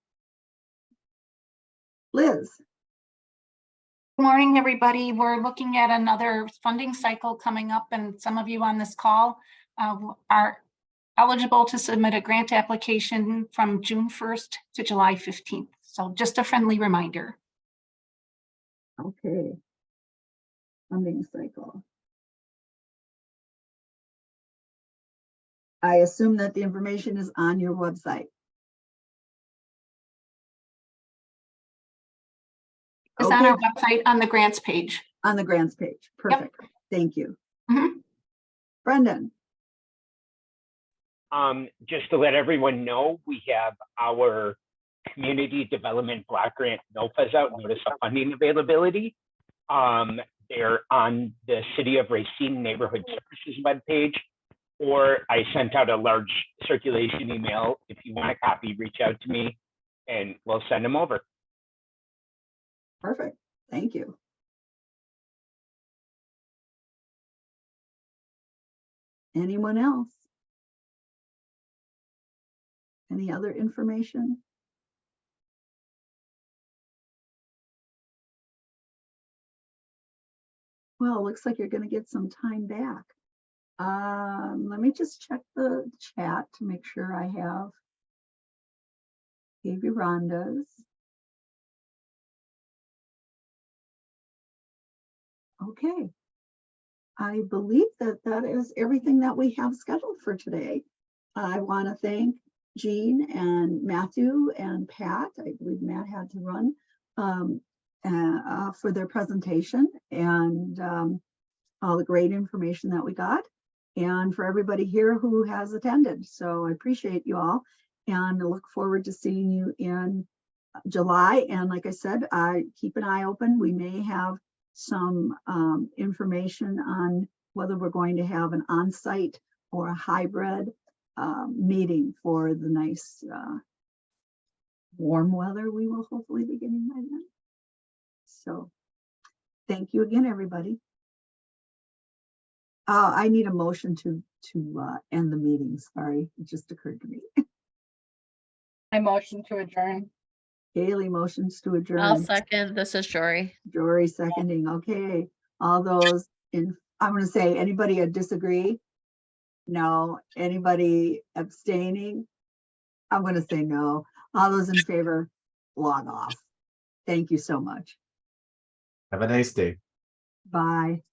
Liz, Good morning, everybody. We're looking at another funding cycle coming up, and some of you on this call are eligible to submit a grant application from June 1st to July 15th. So just a friendly reminder. okay. Funding cycle. I assume that the information is on your website. It's on our Okay, website on the grants page. on the grants page. Perfect. Thank you. Mhm. Brendan, Just to let everyone know, we have our Community Development Block Grant NOFAs out, Notice of Funding Availability. They're on the City of Racine Neighborhood Services webpage, or I sent out a large circulation email. If you want a copy, reach out to me and we'll send them over. perfect. Thank you. Anyone else? Any other information? Well, it looks like you're going to get some time back. Let me just check the chat to make sure I have Baby Rhonda's. Okay. I believe that that is everything that we have scheduled for today. I want to thank Jean and Matthew and Pat. I believe Matt had to run for their presentation and all the great information that we got, and for everybody here who has attended. So I appreciate you all, and I look forward to seeing you in July. And like I said, I keep an eye open. We may have some information on whether we're going to have an on-site or a hybrid meeting for the nice warm weather we will hopefully be getting by then. So thank you again, everybody. I need a motion to end the meeting. Sorry, it just occurred to me. I motion to adjourn. Haley motions to adjourn. I'll second. This is Jory. Jory seconding. Okay. All those in, I'm going to say, anybody disagree? No. Anybody abstaining? I'm going to say no. All those in favor, log off. Thank you so much. Have a nice day. Bye.